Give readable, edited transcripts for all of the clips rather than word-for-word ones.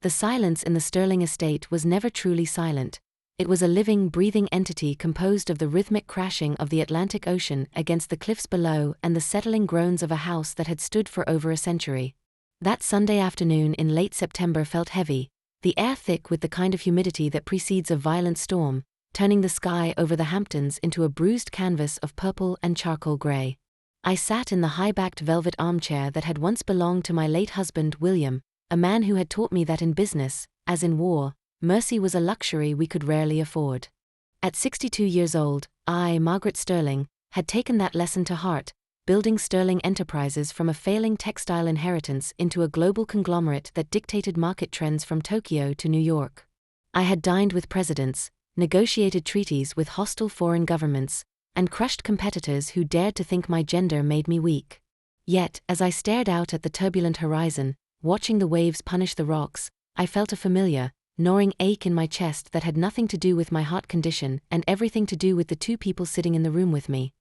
The silence in the Sterling estate was never truly silent. It was a living, breathing entity composed of the rhythmic crashing of the Atlantic Ocean against the cliffs below and the settling groans of a house that had stood for over a century. That Sunday afternoon in late September felt heavy, the air thick with the kind of humidity that precedes a violent storm, turning the sky over the Hamptons into a bruised canvas of purple and charcoal grey. I sat in the high-backed velvet armchair that had once belonged to my late husband, William, a man who had taught me that in business, as in war, mercy was a luxury we could rarely afford. At 62 years old, I, Margaret Sterling, had taken that lesson to heart, building Sterling Enterprises from a failing textile inheritance into a global conglomerate that dictated market trends from Tokyo to New York. I had dined with presidents, negotiated treaties with hostile foreign governments, and crushed competitors who dared to think my gender made me weak. Yet, as I stared out at the turbulent horizon, watching the waves punish the rocks, I felt a familiar, gnawing ache in my chest that had nothing to do with my heart condition and everything to do with the two people sitting in the room with me.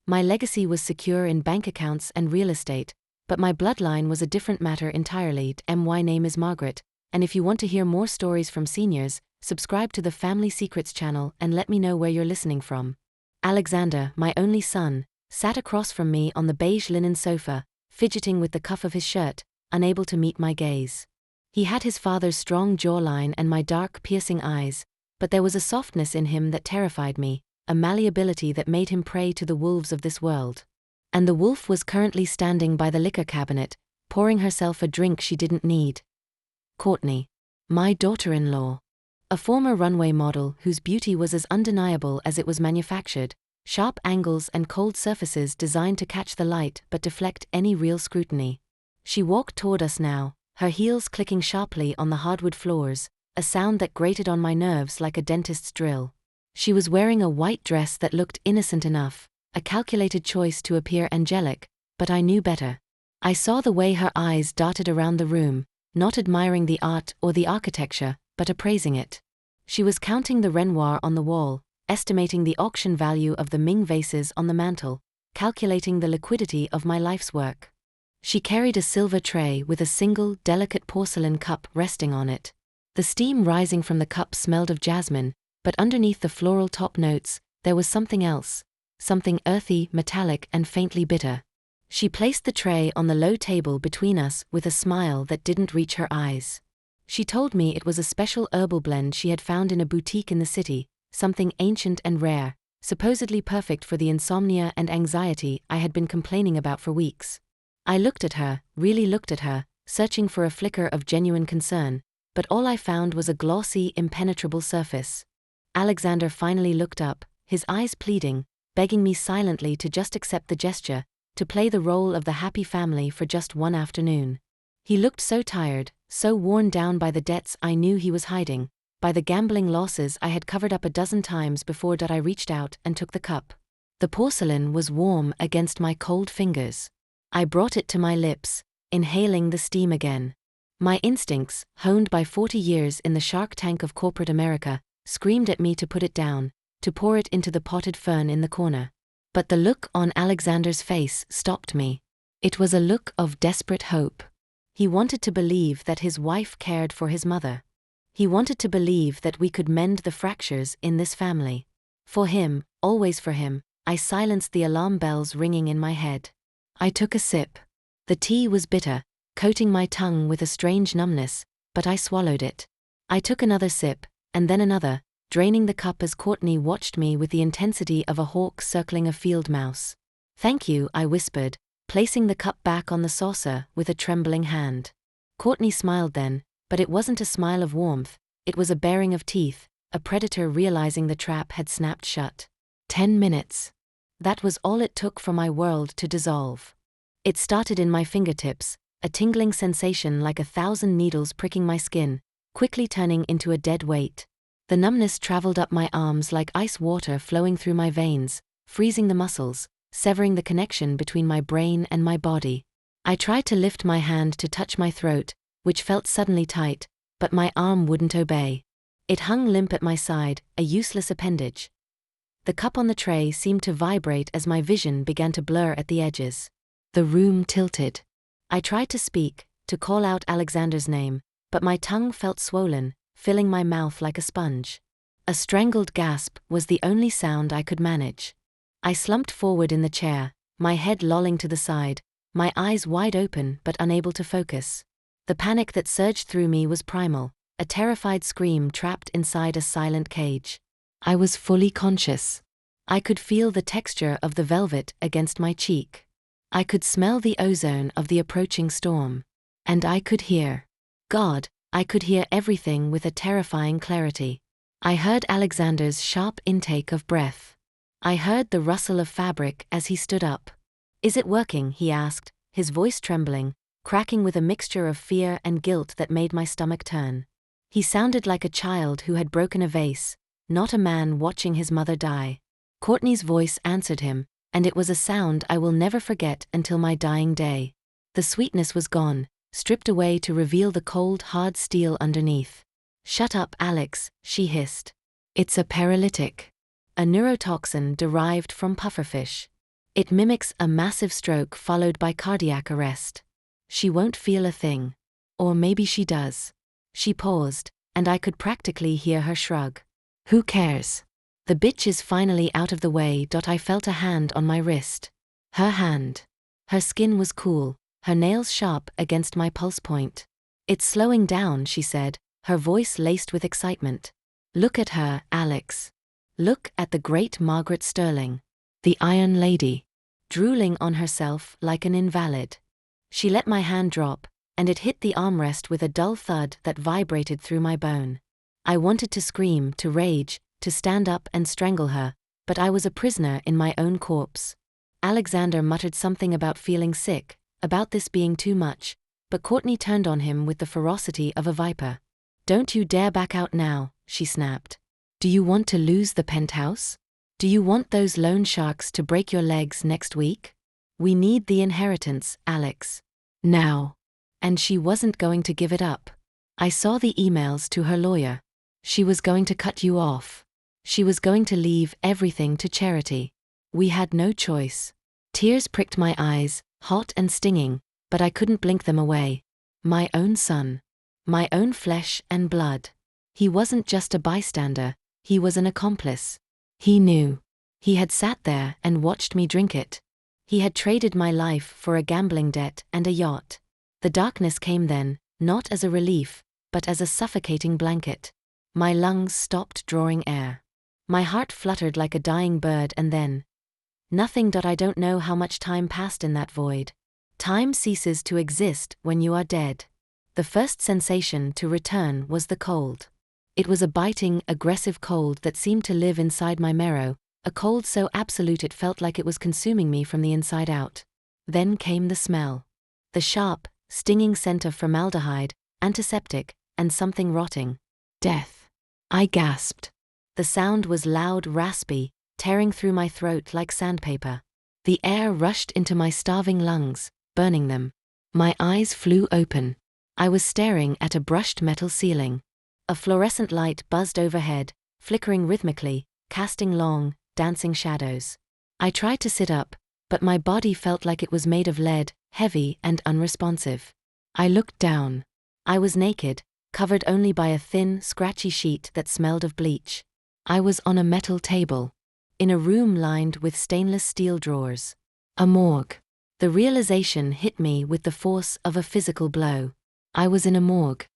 My legacy was secure in bank accounts and real estate, but my bloodline was a different matter entirely. My name is Margaret, and if you want to hear more stories from seniors, subscribe to the Family Secrets channel and let me know where you're listening from. Alexander, my only son, sat across from me on the beige linen sofa, fidgeting with the cuff of his shirt, unable to meet my gaze. He had his father's strong jawline and my dark, piercing eyes, but there was a softness in him that terrified me, a malleability that made him prey to the wolves of this world. And the wolf was currently standing by the liquor cabinet, pouring herself a drink she didn't need. Courtney, my daughter-in-law. A former runway model whose beauty was as undeniable as it was manufactured, sharp angles and cold surfaces designed to catch the light but deflect any real scrutiny. She walked toward us now, her heels clicking sharply on the hardwood floors, a sound that grated on my nerves like a dentist's drill. She was wearing a white dress that looked innocent enough, a calculated choice to appear angelic, but I knew better. I saw the way her eyes darted around the room, not admiring the art or the architecture, but appraising it. She was counting the Renoir on the wall, estimating the auction value of the Ming vases on the mantel, calculating the liquidity of my life's work. She carried a silver tray with a single, delicate porcelain cup resting on it. The steam rising from the cup smelled of jasmine, but underneath the floral top notes, there was something else, something earthy, metallic, and faintly bitter. She placed the tray on the low table between us with a smile that didn't reach her eyes. She told me it was a special herbal blend she had found in a boutique in the city, something ancient and rare, supposedly perfect for the insomnia and anxiety I had been complaining about for weeks. I looked at her, really looked at her, searching for a flicker of genuine concern, but all I found was a glossy, impenetrable surface. Alexander finally looked up, his eyes pleading, begging me silently to just accept the gesture, to play the role of the happy family for just one afternoon. He looked so tired, so worn down by the debts I knew he was hiding, by the gambling losses I had covered up a dozen times before that I reached out and took the cup. The porcelain was warm against my cold fingers. I brought it to my lips, inhaling the steam again. My instincts, honed by 40 years in the shark tank of corporate America, screamed at me to put it down, to pour it into the potted fern in the corner. But the look on Alexander's face stopped me. It was a look of desperate hope. He wanted to believe that his wife cared for his mother. He wanted to believe that we could mend the fractures in this family. For him, always for him, I silenced the alarm bells ringing in my head. I took a sip. The tea was bitter, coating my tongue with a strange numbness, but I swallowed it. I took another sip, and then another, draining the cup as Courtney watched me with the intensity of a hawk circling a field mouse. "Thank you," I whispered, placing the cup back on the saucer with a trembling hand. Courtney smiled then, but it wasn't a smile of warmth, it was a baring of teeth, a predator realizing the trap had snapped shut. 10 minutes. That was all it took for my world to dissolve. It started in my fingertips, a tingling sensation like 1,000 needles pricking my skin, quickly turning into a dead weight. The numbness traveled up my arms like ice water flowing through my veins, freezing the muscles, severing the connection between my brain and my body. I tried to lift my hand to touch my throat, which felt suddenly tight, but my arm wouldn't obey. It hung limp at my side, a useless appendage. The cup on the tray seemed to vibrate as my vision began to blur at the edges. The room tilted. I tried to speak, to call out Alexander's name, but my tongue felt swollen, filling my mouth like a sponge. A strangled gasp was the only sound I could manage. I slumped forward in the chair, my head lolling to the side, my eyes wide open but unable to focus. The panic that surged through me was primal, a terrified scream trapped inside a silent cage. I was fully conscious. I could feel the texture of the velvet against my cheek. I could smell the ozone of the approaching storm. And I could hear. God, I could hear everything with a terrifying clarity. I heard Alexander's sharp intake of breath. I heard the rustle of fabric as he stood up. "Is it working?" he asked, his voice trembling, cracking with a mixture of fear and guilt that made my stomach turn. He sounded like a child who had broken a vase, not a man watching his mother die. Courtney's voice answered him, and it was a sound I will never forget until my dying day. The sweetness was gone, stripped away to reveal the cold, hard steel underneath. "Shut up, Alex," she hissed. "It's a paralytic. A neurotoxin derived from pufferfish. It mimics a massive stroke followed by cardiac arrest. She won't feel a thing. Or maybe she does." She paused, and I could practically hear her shrug. "Who cares? The bitch is finally out of the way." I felt a hand on my wrist. Her hand. Her skin was cool, her nails sharp against my pulse point. "It's slowing down," she said, her voice laced with excitement. "Look at her, Alex. Look at the great Margaret Sterling. The Iron Lady. Drooling on herself like an invalid." She let my hand drop, and it hit the armrest with a dull thud that vibrated through my bone. I wanted to scream, to rage, to stand up and strangle her, but I was a prisoner in my own corpse. Alexander muttered something about feeling sick, about this being too much, but Courtney turned on him with the ferocity of a viper. "Don't you dare back out now," she snapped. "Do you want to lose the penthouse? Do you want those loan sharks to break your legs next week? We need the inheritance, Alex. Now." And she wasn't going to give it up. I saw the emails to her lawyer. She was going to cut you off. She was going to leave everything to charity. We had no choice. Tears pricked my eyes, hot and stinging, but I couldn't blink them away. My own son. My own flesh and blood. He wasn't just a bystander, he was an accomplice. He knew. He had sat there and watched me drink it. He had traded my life for a gambling debt and a yacht. The darkness came then, not as a relief, but as a suffocating blanket. My lungs stopped drawing air. My heart fluttered like a dying bird, and then nothing. I don't know how much time passed in that void. Time ceases to exist when you are dead. The first sensation to return was the cold. It was a biting, aggressive cold that seemed to live inside my marrow, a cold so absolute it felt like it was consuming me from the inside out. Then came the smell. The sharp, stinging scent of formaldehyde, antiseptic, and something rotting. Death. I gasped. The sound was loud, raspy, tearing through my throat like sandpaper. The air rushed into my starving lungs, burning them. My eyes flew open. I was staring at a brushed metal ceiling. A fluorescent light buzzed overhead, flickering rhythmically, casting long, dancing shadows. I tried to sit up, but my body felt like it was made of lead, heavy and unresponsive. I looked down. I was naked, covered only by a thin, scratchy sheet that smelled of bleach. I was on a metal table, in a room lined with stainless steel drawers. A morgue. The realization hit me with the force of a physical blow. I was in a morgue.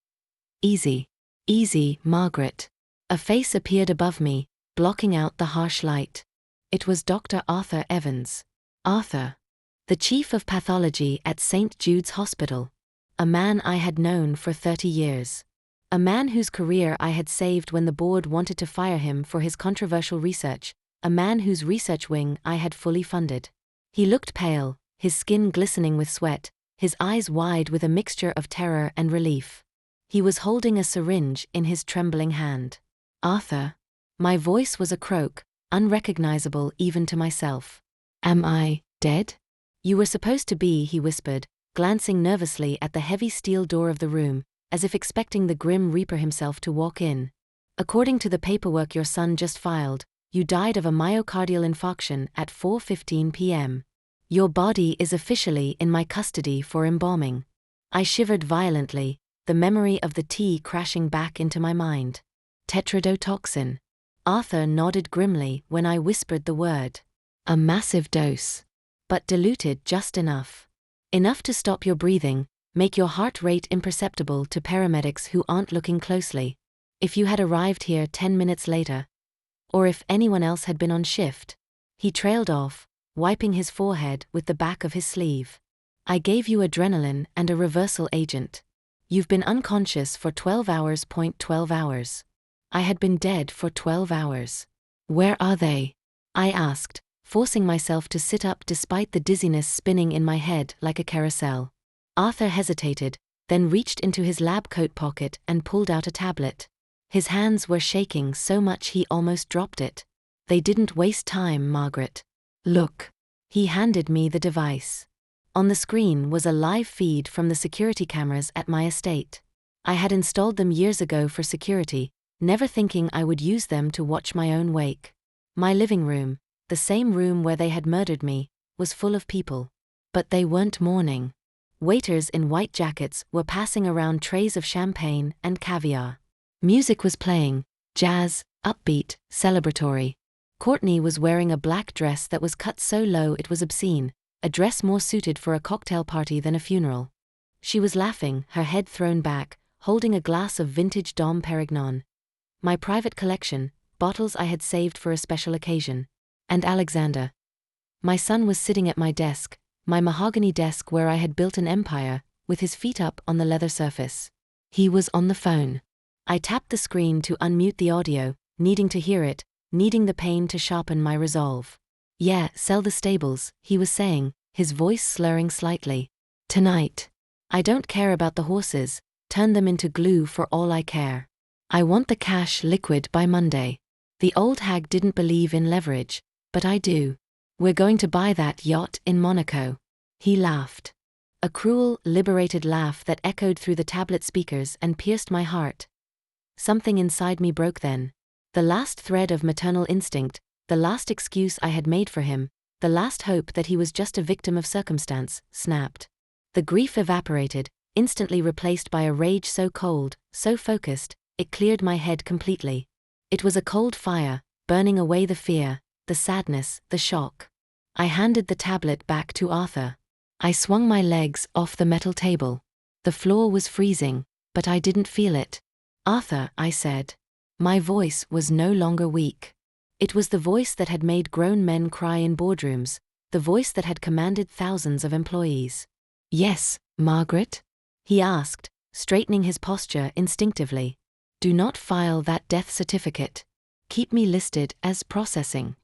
"Easy. Easy, Margaret." A face appeared above me, blocking out the harsh light. It was Dr. Arthur Evans. Arthur. The chief of pathology at St. Jude's Hospital. A man I had known for 30 years. A man whose career I had saved when the board wanted to fire him for his controversial research. A man whose research wing I had fully funded. He looked pale, his skin glistening with sweat, his eyes wide with a mixture of terror and relief. He was holding a syringe in his trembling hand. "Arthur." My voice was a croak, unrecognizable even to myself. "Am I dead?" "You were supposed to be," he whispered, glancing nervously at the heavy steel door of the room, as if expecting the grim Reaper himself to walk in. "According to the paperwork your son just filed, you died of a myocardial infarction at 4:15 p.m. Your body is officially in my custody for embalming." I shivered violently, the memory of the tea crashing back into my mind. Tetrodotoxin. Arthur nodded grimly when I whispered the word. A massive dose. But diluted just enough. Enough to stop your breathing, make your heart rate imperceptible to paramedics who aren't looking closely. If you had arrived here 10 minutes later, or if anyone else had been on shift. He trailed off, wiping his forehead with the back of his sleeve. I gave you adrenaline and a reversal agent. You've been unconscious for 12 hours. 12 hours. I had been dead for 12 hours. Where are they? I asked, forcing myself to sit up despite the dizziness spinning in my head like a carousel. Arthur hesitated, then reached into his lab coat pocket and pulled out a tablet. His hands were shaking so much he almost dropped it. They didn't waste time, Margaret. Look. He handed me the device. On the screen was a live feed from the security cameras at my estate. I had installed them years ago for security, never thinking I would use them to watch my own wake. My living room, the same room where they had murdered me, was full of people. But they weren't mourning. Waiters in white jackets were passing around trays of champagne and caviar. Music was playing, jazz, upbeat, celebratory. Courtney was wearing a black dress that was cut so low it was obscene, a dress more suited for a cocktail party than a funeral. She was laughing, her head thrown back, holding a glass of vintage Dom Perignon. My private collection, bottles I had saved for a special occasion. And Alexander. My son was sitting at my desk, my mahogany desk where I had built an empire, with his feet up on the leather surface. He was on the phone. I tapped the screen to unmute the audio, needing to hear it, needing the pain to sharpen my resolve. Yeah, sell the stables, he was saying, his voice slurring slightly. Tonight. I don't care about the horses, turn them into glue for all I care. I want the cash liquid by Monday. The old hag didn't believe in leverage, but I do. We're going to buy that yacht in Monaco. He laughed. A cruel, liberated laugh that echoed through the tablet speakers and pierced my heart. Something inside me broke then. The last thread of maternal instinct, the last excuse I had made for him, the last hope that he was just a victim of circumstance, snapped. The grief evaporated, instantly replaced by a rage so cold, so focused, it cleared my head completely. It was a cold fire, burning away the fear, the sadness, the shock. I handed the tablet back to Arthur. I swung my legs off the metal table. The floor was freezing, but I didn't feel it. Arthur, I said. My voice was no longer weak. It was the voice that had made grown men cry in boardrooms, the voice that had commanded thousands of employees. Yes, Margaret? He asked, straightening his posture instinctively. Do not file that death certificate. Keep me listed as processing.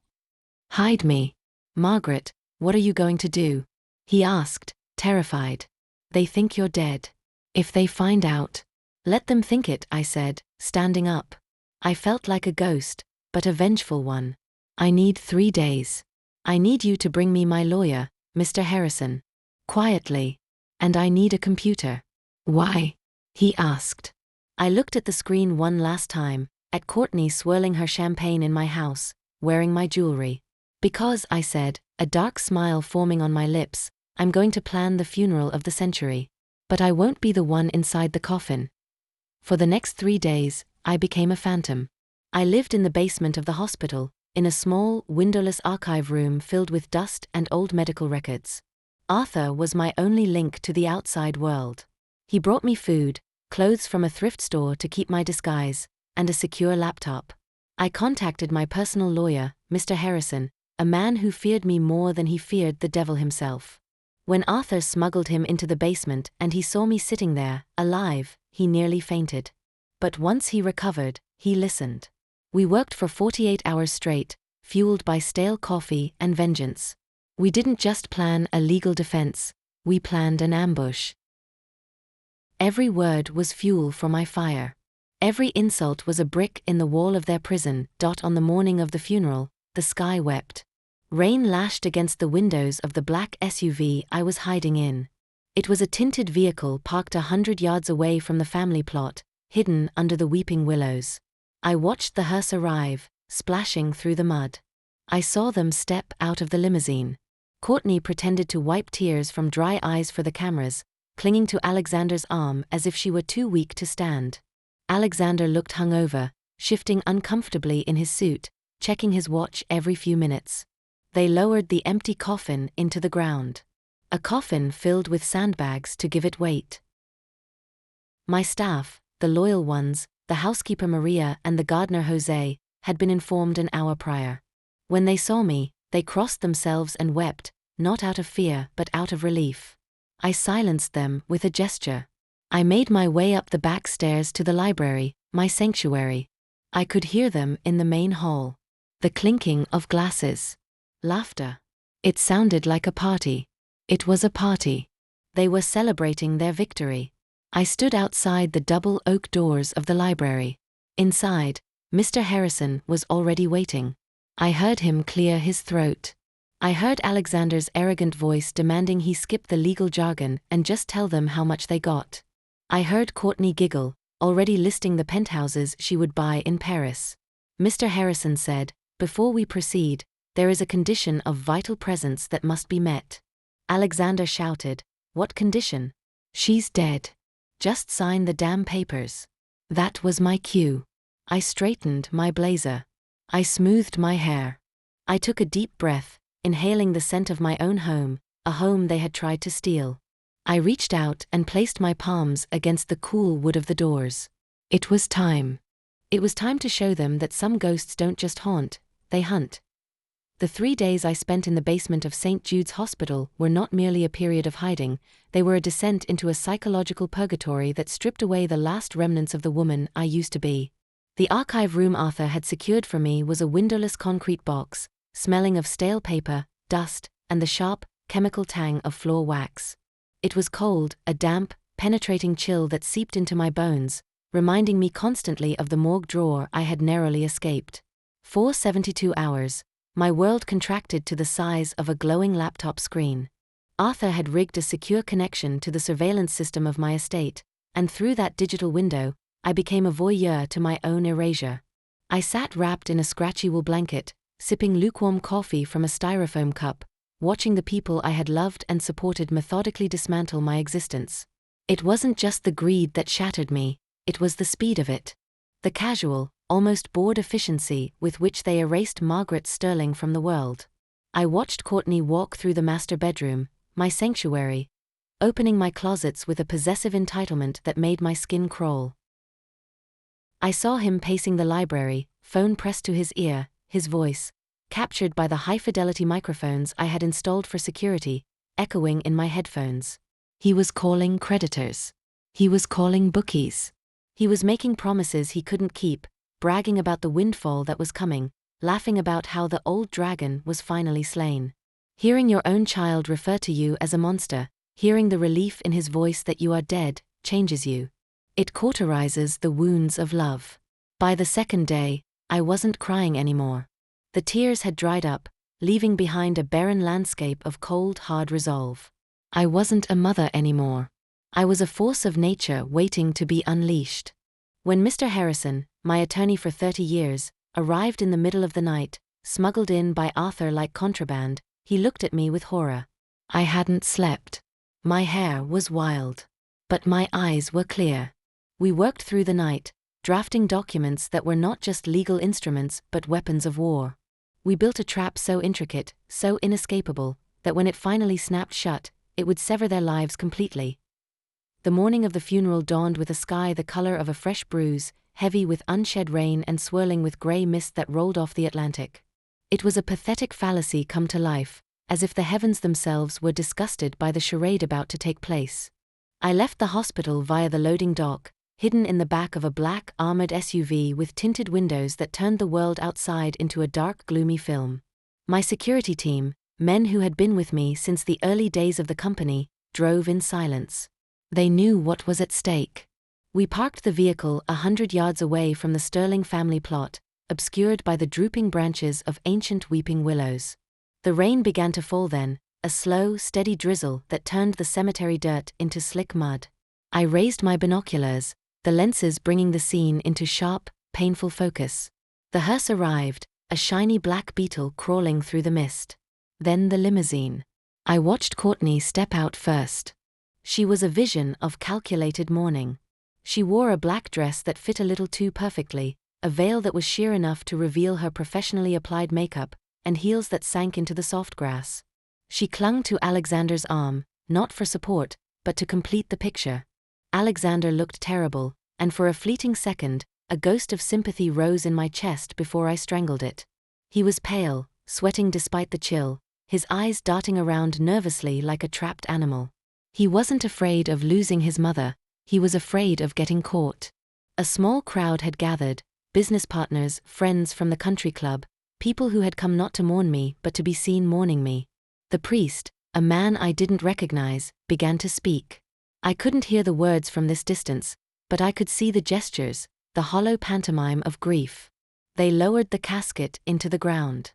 Hide me. Margaret, what are you going to do? He asked, terrified. They think you're dead. If they find out. Let them think it, I said, standing up. I felt like a ghost, but a vengeful one. I need 3 days. I need you to bring me my lawyer, Mr. Harrison. Quietly. And I need a computer. Why? He asked. I looked at the screen one last time, at Courtney swirling her champagne in my house, wearing my jewelry. Because, I said, a dark smile forming on my lips, I'm going to plan the funeral of the century. But I won't be the one inside the coffin. For the next 3 days, I became a phantom. I lived in the basement of the hospital, in a small, windowless archive room filled with dust and old medical records. Arthur was my only link to the outside world. He brought me food, clothes from a thrift store to keep my disguise, and a secure laptop. I contacted my personal lawyer, Mr. Harrison, a man who feared me more than he feared the devil himself. When Arthur smuggled him into the basement and he saw me sitting there, alive, he nearly fainted. But once he recovered, he listened. We worked for 48 hours straight, fueled by stale coffee and vengeance. We didn't just plan a legal defense, we planned an ambush. Every word was fuel for my fire. Every insult was a brick in the wall of their prison. On the morning of the funeral, the sky wept. Rain lashed against the windows of the black SUV I was hiding in. It was a tinted vehicle parked 100 yards away from the family plot, hidden under the weeping willows. I watched the hearse arrive, splashing through the mud. I saw them step out of the limousine. Courtney pretended to wipe tears from dry eyes for the cameras, clinging to Alexander's arm as if she were too weak to stand. Alexander looked hungover, shifting uncomfortably in his suit, checking his watch every few minutes. They lowered the empty coffin into the ground. A coffin filled with sandbags to give it weight. My staff, the loyal ones, the housekeeper Maria and the gardener Jose, had been informed an hour prior. When they saw me, they crossed themselves and wept, not out of fear but out of relief. I silenced them with a gesture. I made my way up the back stairs to the library, my sanctuary. I could hear them in the main hall. The clinking of glasses. Laughter. It sounded like a party. It was a party. They were celebrating their victory. I stood outside the double oak doors of the library. Inside, Mr. Harrison was already waiting. I heard him clear his throat. I heard Alexander's arrogant voice demanding he skip the legal jargon and just tell them how much they got. I heard Courtney giggle, already listing the penthouses she would buy in Paris. Mr. Harrison said, "Before we proceed, there is a condition of vital presence that must be met." Alexander shouted, "What condition?" "She's dead. Just sign the damn papers." That was my cue. I straightened my blazer. I smoothed my hair. I took a deep breath, inhaling the scent of my own home, a home they had tried to steal. I reached out and placed my palms against the cool wood of the doors. It was time. It was time to show them that some ghosts don't just haunt, they hunt. The 3 days I spent in the basement of St. Jude's Hospital were not merely a period of hiding, they were a descent into a psychological purgatory that stripped away the last remnants of the woman I used to be. The archive room Arthur had secured for me was a windowless concrete box, smelling of stale paper, dust, and the sharp, chemical tang of floor wax. It was cold, a damp, penetrating chill that seeped into my bones, reminding me constantly of the morgue drawer I had narrowly escaped. For 72 hours, my world contracted to the size of a glowing laptop screen. Arthur had rigged a secure connection to the surveillance system of my estate, and through that digital window, I became a voyeur to my own erasure. I sat wrapped in a scratchy wool blanket, sipping lukewarm coffee from a styrofoam cup, watching the people I had loved and supported methodically dismantle my existence. It wasn't just the greed that shattered me, it was the speed of it. The casual, almost bored efficiency with which they erased Margaret Sterling from the world. I watched Courtney walk through the master bedroom, my sanctuary, opening my closets with a possessive entitlement that made my skin crawl. I saw him pacing the library, phone pressed to his ear, his voice, captured by the high-fidelity microphones I had installed for security, echoing in my headphones. He was calling creditors. He was calling bookies. He was making promises he couldn't keep, bragging about the windfall that was coming, laughing about how the old dragon was finally slain. Hearing your own child refer to you as a monster, hearing the relief in his voice that you are dead, changes you. It cauterizes the wounds of love. By the second day, I wasn't crying anymore. The tears had dried up, leaving behind a barren landscape of cold, hard resolve. I wasn't a mother anymore. I was a force of nature waiting to be unleashed. When Mr. Harrison, my attorney for 30 years, arrived in the middle of the night, smuggled in by Arthur like contraband, he looked at me with horror. I hadn't slept. My hair was wild. But my eyes were clear. We worked through the night, drafting documents that were not just legal instruments but weapons of war. We built a trap so intricate, so inescapable, that when it finally snapped shut, it would sever their lives completely. The morning of the funeral dawned with a sky the color of a fresh bruise, heavy with unshed rain and swirling with gray mist that rolled off the Atlantic. It was a pathetic fallacy come to life, as if the heavens themselves were disgusted by the charade about to take place. I left the hospital via the loading dock, hidden in the back of a black, armored SUV with tinted windows that turned the world outside into a dark, gloomy film. My security team, men who had been with me since the early days of the company, drove in silence. They knew what was at stake. We parked the vehicle 100 yards away from the Sterling family plot, obscured by the drooping branches of ancient weeping willows. The rain began to fall then, a slow, steady drizzle that turned the cemetery dirt into slick mud. I raised my binoculars, the lenses bringing the scene into sharp, painful focus. The hearse arrived, a shiny black beetle crawling through the mist. Then the limousine. I watched Courtney step out first. She was a vision of calculated mourning. She wore a black dress that fit a little too perfectly, a veil that was sheer enough to reveal her professionally applied makeup, and heels that sank into the soft grass. She clung to Alexander's arm, not for support, but to complete the picture. Alexander looked terrible, and for a fleeting second, a ghost of sympathy rose in my chest before I strangled it. He was pale, sweating despite the chill, his eyes darting around nervously like a trapped animal. He wasn't afraid of losing his mother, he was afraid of getting caught. A small crowd had gathered, business partners, friends from the country club, people who had come not to mourn me but to be seen mourning me. The priest, a man I didn't recognize, began to speak. I couldn't hear the words from this distance, but I could see the gestures, the hollow pantomime of grief. They lowered the casket into the ground.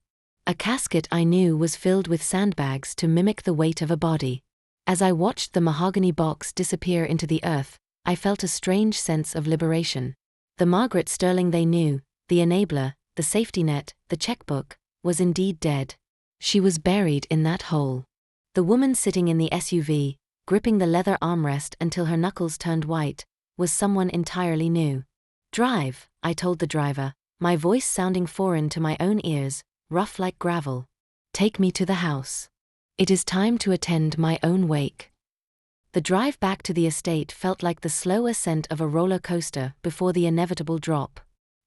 A casket I knew was filled with sandbags to mimic the weight of a body. As I watched the mahogany box disappear into the earth, I felt a strange sense of liberation. The Margaret Sterling they knew, the enabler, the safety net, the checkbook, was indeed dead. She was buried in that hole. The woman sitting in the SUV, gripping the leather armrest until her knuckles turned white, was someone entirely new. "Drive," I told the driver, my voice sounding foreign to my own ears, rough like gravel. "Take me to the house. It is time to attend my own wake." The drive back to the estate felt like the slow ascent of a roller coaster before the inevitable drop.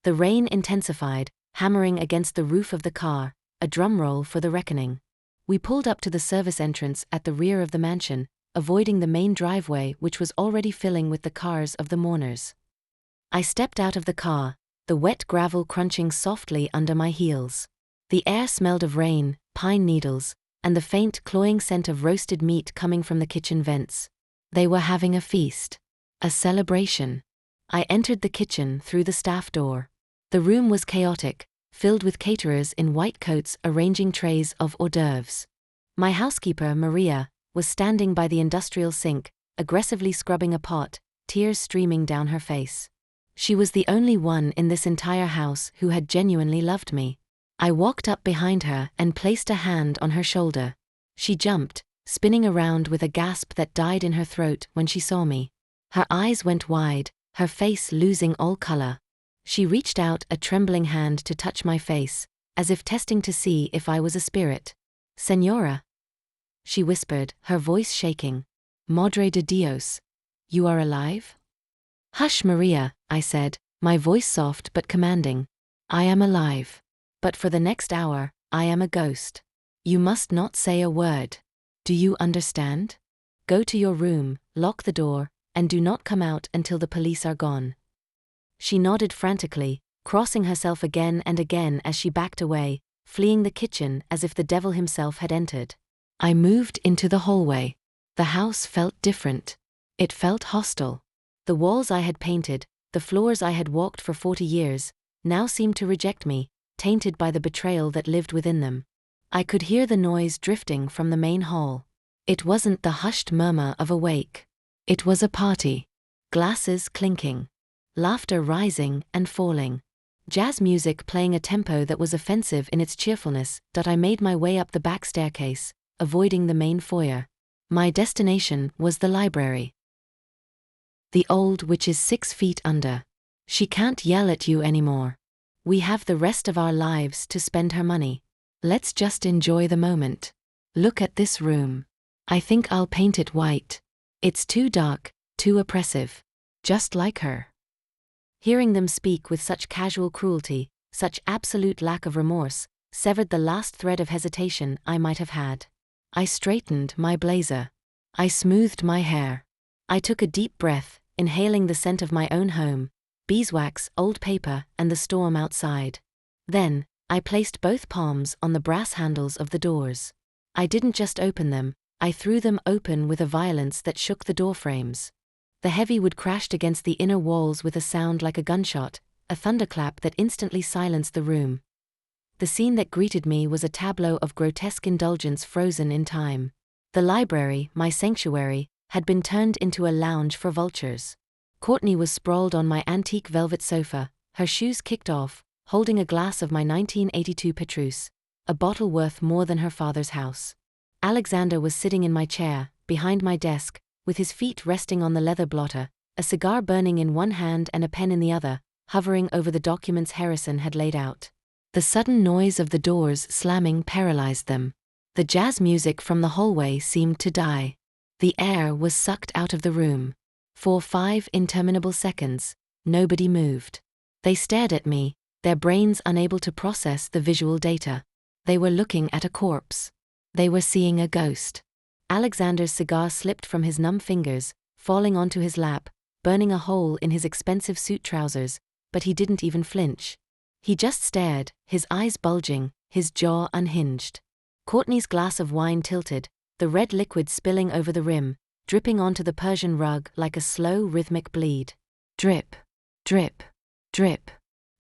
The rain intensified, hammering against the roof of the car, a drum roll for the reckoning. We pulled up to the service entrance at the rear of the mansion, avoiding the main driveway which was already filling with the cars of the mourners. I stepped out of the car, the wet gravel crunching softly under my heels. The air smelled of rain, pine needles, and the faint cloying scent of roasted meat coming from the kitchen vents. They were having a feast. A celebration. I entered the kitchen through the staff door. The room was chaotic, filled with caterers in white coats arranging trays of hors d'oeuvres. My housekeeper, Maria, was standing by the industrial sink, aggressively scrubbing a pot, tears streaming down her face. She was the only one in this entire house who had genuinely loved me. I walked up behind her and placed a hand on her shoulder. She jumped, spinning around with a gasp that died in her throat when she saw me. Her eyes went wide, her face losing all color. She reached out a trembling hand to touch my face, as if testing to see if I was a spirit. "Señora," she whispered, her voice shaking. "Madre de Dios. You are alive?" "Hush, Maria," I said, my voice soft but commanding. "I am alive. But for the next hour, I am a ghost. You must not say a word. Do you understand? Go to your room, lock the door, and do not come out until the police are gone." She nodded frantically, crossing herself again and again as she backed away, fleeing the kitchen as if the devil himself had entered. I moved into the hallway. The house felt different. It felt hostile. The walls I had painted, the floors I had walked for 40 years, now seemed to reject me, tainted by the betrayal that lived within them. I could hear the noise drifting from the main hall. It wasn't the hushed murmur of a wake. It was a party. Glasses clinking. Laughter rising and falling. Jazz music playing a tempo that was offensive in its cheerfulness. I made my way up the back staircase, avoiding the main foyer. My destination was the library. The old witch is 6 feet under. She can't yell at you anymore. We have the rest of our lives to spend her money. Let's just enjoy the moment. Look at this room. I think I'll paint it white. It's too dark, too oppressive. Just like her. Hearing them speak with such casual cruelty, such absolute lack of remorse, severed the last thread of hesitation I might have had. I straightened my blazer. I smoothed my hair. I took a deep breath, inhaling the scent of my own home, beeswax, old paper, and the storm outside. Then, I placed both palms on the brass handles of the doors. I didn't just open them, I threw them open with a violence that shook the door frames. The heavy wood crashed against the inner walls with a sound like a gunshot, a thunderclap that instantly silenced the room. The scene that greeted me was a tableau of grotesque indulgence frozen in time. The library, my sanctuary, had been turned into a lounge for vultures. Courtney was sprawled on my antique velvet sofa, her shoes kicked off, holding a glass of my 1982 Petrus, a bottle worth more than her father's house. Alexander was sitting in my chair, behind my desk, with his feet resting on the leather blotter, a cigar burning in one hand and a pen in the other, hovering over the documents Harrison had laid out. The sudden noise of the doors slamming paralyzed them. The jazz music from the hallway seemed to die. The air was sucked out of the room. For 5 interminable seconds, nobody moved. They stared at me, their brains unable to process the visual data. They were looking at a corpse. They were seeing a ghost. Alexander's cigar slipped from his numb fingers, falling onto his lap, burning a hole in his expensive suit trousers, but he didn't even flinch. He just stared, his eyes bulging, his jaw unhinged. Courtney's glass of wine tilted, the red liquid spilling over the rim, dripping onto the Persian rug like a slow rhythmic bleed. Drip, drip, drip.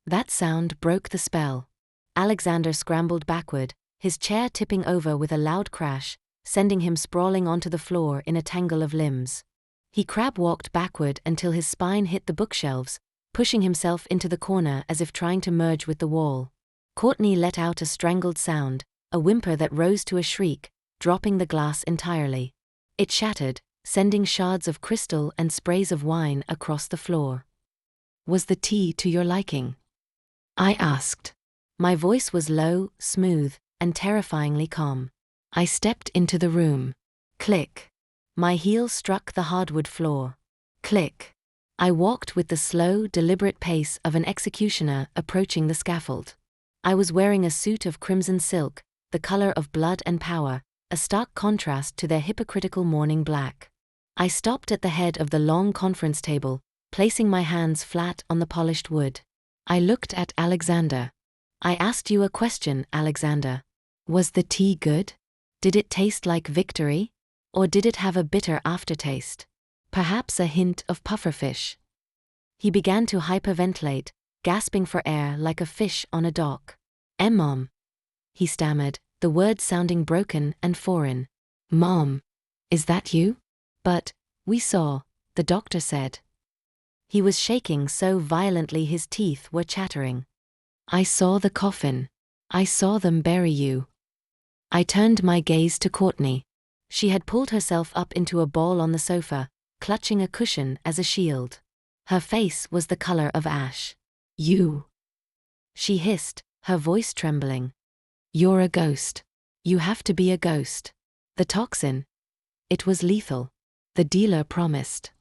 That sound broke the spell. Alexander scrambled backward, his chair tipping over with a loud crash, sending him sprawling onto the floor in a tangle of limbs. He crab-walked backward until his spine hit the bookshelves, pushing himself into the corner as if trying to merge with the wall. Courtney let out a strangled sound, a whimper that rose to a shriek, dropping the glass entirely. It shattered, sending shards of crystal and sprays of wine across the floor. "Was the tea to your liking?" I asked. My voice was low, smooth, and terrifyingly calm. I stepped into the room. Click. My heel struck the hardwood floor. Click. I walked with the slow, deliberate pace of an executioner approaching the scaffold. I was wearing a suit of crimson silk, the color of blood and power, a stark contrast to their hypocritical mourning black. I stopped at the head of the long conference table, placing my hands flat on the polished wood. I looked at Alexander. "I asked you a question, Alexander. Was the tea good? Did it taste like victory? Or did it have a bitter aftertaste? Perhaps a hint of pufferfish?" He began to hyperventilate, gasping for air like a fish on a dock. "Mom," he stammered, the words sounding broken and foreign. "Mom, is that you?" "But, we saw," the doctor said. He was shaking so violently his teeth were chattering. "I saw the coffin. I saw them bury you." I turned my gaze to Courtney. She had pulled herself up into a ball on the sofa, clutching a cushion as a shield. Her face was the color of ash. "You," she hissed, her voice trembling. "You're a ghost. You have to be a ghost. The toxin. It was lethal. The dealer promised."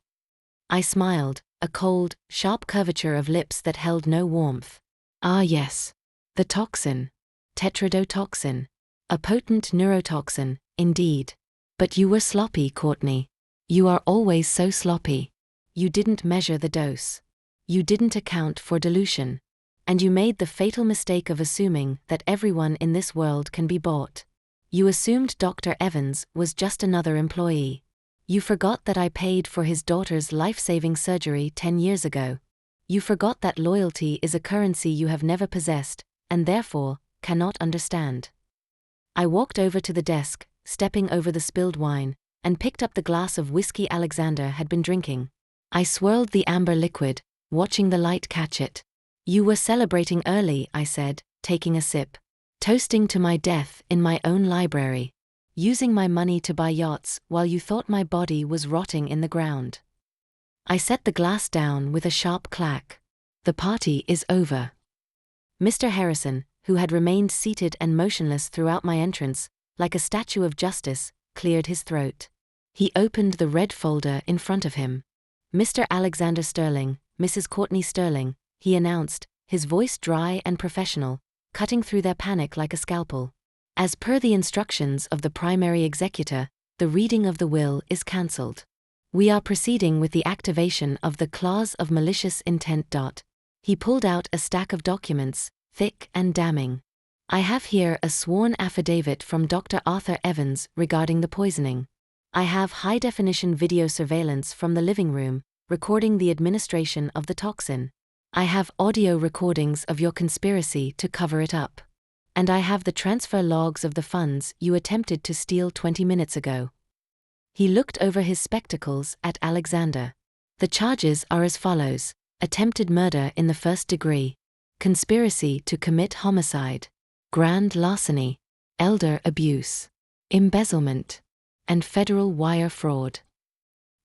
I smiled, a cold, sharp curvature of lips that held no warmth. "Ah yes. The toxin. Tetrodotoxin. A potent neurotoxin, indeed. But you were sloppy, Courtney. You are always so sloppy. You didn't measure the dose. You didn't account for dilution. And you made the fatal mistake of assuming that everyone in this world can be bought. You assumed Dr. Evans was just another employee. You forgot that I paid for his daughter's life-saving surgery 10 years ago. You forgot that loyalty is a currency you have never possessed, and therefore, cannot understand." I walked over to the desk, stepping over the spilled wine, and picked up the glass of whiskey Alexander had been drinking. I swirled the amber liquid, watching the light catch it. "You were celebrating early," I said, taking a sip. "Toasting to my death in my own library. Using my money to buy yachts while you thought my body was rotting in the ground." I set the glass down with a sharp clack. "The party is over." Mr. Harrison, who had remained seated and motionless throughout my entrance, like a statue of justice, cleared his throat. He opened the red folder in front of him. "Mr. Alexander Sterling, Mrs. Courtney Sterling," he announced, his voice dry and professional, cutting through their panic like a scalpel. "As per the instructions of the primary executor, the reading of the will is cancelled. We are proceeding with the activation of the clause of malicious intent. He pulled out a stack of documents, thick and damning. "I have here a sworn affidavit from Dr. Arthur Evans regarding the poisoning. I have high-definition video surveillance from the living room, recording the administration of the toxin. I have audio recordings of your conspiracy to cover it up. And I have the transfer logs of the funds you attempted to steal 20 minutes ago." He looked over his spectacles at Alexander. "The charges are as follows: attempted murder in the first degree, conspiracy to commit homicide, grand larceny, elder abuse, embezzlement, and federal wire fraud."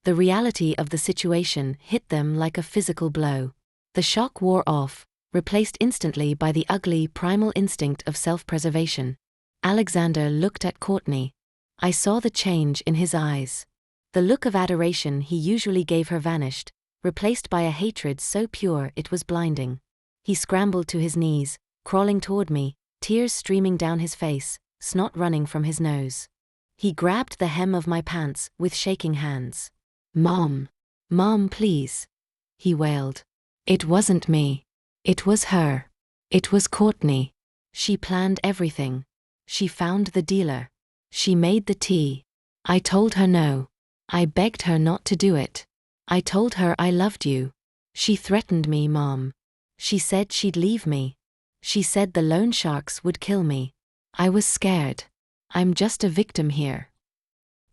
The reality of the situation hit them like a physical blow. The shock wore off, replaced instantly by the ugly primal instinct of self-preservation. Alexander looked at Courtney. I saw the change in his eyes. The look of adoration he usually gave her vanished, replaced by a hatred so pure it was blinding. He scrambled to his knees, crawling toward me, tears streaming down his face, snot running from his nose. He grabbed the hem of my pants with shaking hands. "Mom. Mom, please," he wailed. "It wasn't me. It was her. It was Courtney. She planned everything. She found the dealer. She made the tea. I told her no. I begged her not to do it. I told her I loved you. She threatened me, Mom. She said she'd leave me. She said the loan sharks would kill me. I was scared. I'm just a victim here."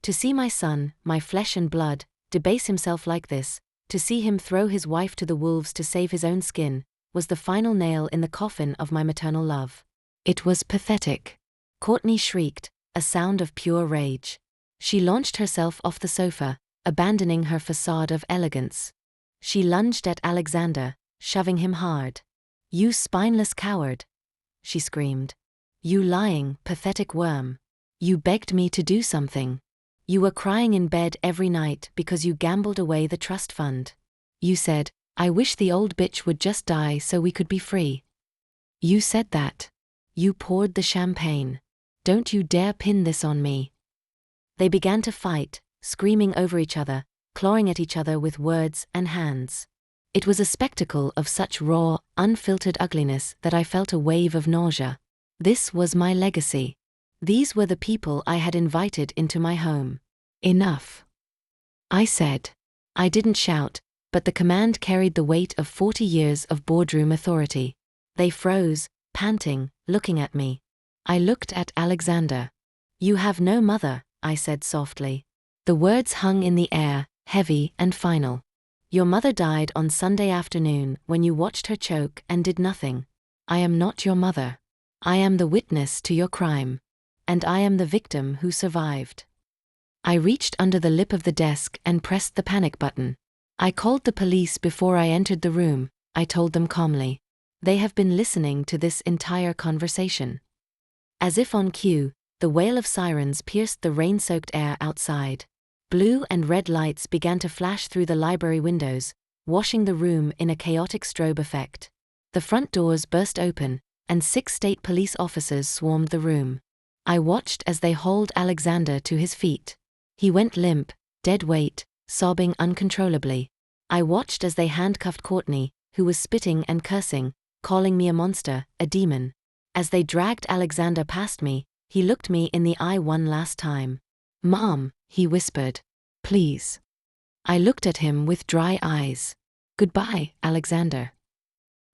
To see my son, my flesh and blood, debase himself like this, to see him throw his wife to the wolves to save his own skin, was the final nail in the coffin of my maternal love. It was pathetic. Courtney shrieked, a sound of pure rage. She launched herself off the sofa, abandoning her facade of elegance. She lunged at Alexander, shoving him hard. "You spineless coward!" she screamed. "You lying, pathetic worm. You begged me to do something. You were crying in bed every night because you gambled away the trust fund. You said, 'I wish the old bitch would just die so we could be free.' You said that. You poured the champagne. Don't you dare pin this on me." They began to fight, screaming over each other, clawing at each other with words and hands. It was a spectacle of such raw, unfiltered ugliness that I felt a wave of nausea. This was my legacy. These were the people I had invited into my home. "Enough," I said. I didn't shout, but the command carried the weight of 40 years of boardroom authority. They froze, panting, looking at me. I looked at Alexander. "You have no mother," I said softly. The words hung in the air, heavy and final. "Your mother died on Sunday afternoon when you watched her choke and did nothing. I am not your mother. I am the witness to your crime. And I am the victim who survived." I reached under the lip of the desk and pressed the panic button. "I called the police before I entered the room," I told them calmly. "They have been listening to this entire conversation." As if on cue, the wail of sirens pierced the rain-soaked air outside. Blue and red lights began to flash through the library windows, washing the room in a chaotic strobe effect. The front doors burst open, and 6 state police officers swarmed the room. I watched as they hauled Alexander to his feet. He went limp, dead weight, sobbing uncontrollably. I watched as they handcuffed Courtney, who was spitting and cursing, calling me a monster, a demon. As they dragged Alexander past me, he looked me in the eye one last time. "Mom," he whispered. "Please." I looked at him with dry eyes. "Goodbye, Alexander."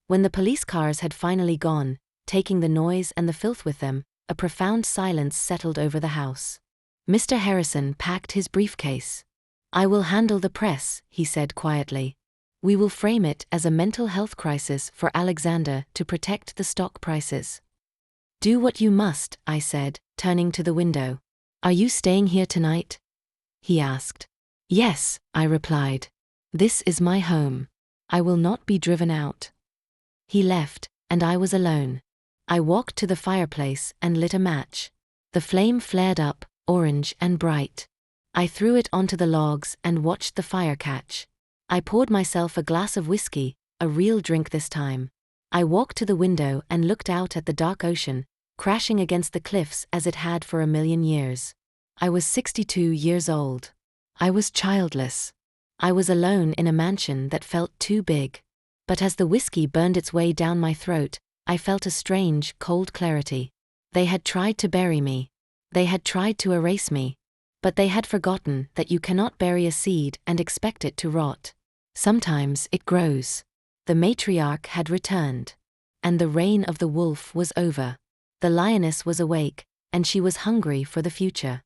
When the police cars had finally gone, taking the noise and the filth with them, a profound silence settled over the house. Mr. Harrison packed his briefcase. "I will handle the press," he said quietly. "We will frame it as a mental health crisis for Alexander to protect the stock prices." "Do what you must," I said, turning to the window. "Are you staying here tonight?" he asked. "Yes," I replied. "This is my home. I will not be driven out." He left, and I was alone. I walked to the fireplace and lit a match. The flame flared up, orange and bright. I threw it onto the logs and watched the fire catch. I poured myself a glass of whiskey, a real drink this time. I walked to the window and looked out at the dark ocean, crashing against the cliffs as it had for 1,000,000 years. I was 62 years old. I was childless. I was alone in a mansion that felt too big. But as the whiskey burned its way down my throat, I felt a strange, cold clarity. They had tried to bury me. They had tried to erase me. But they had forgotten that you cannot bury a seed and expect it to rot. Sometimes it grows. The matriarch had returned. And the reign of the wolf was over. The lioness was awake, and she was hungry for the future.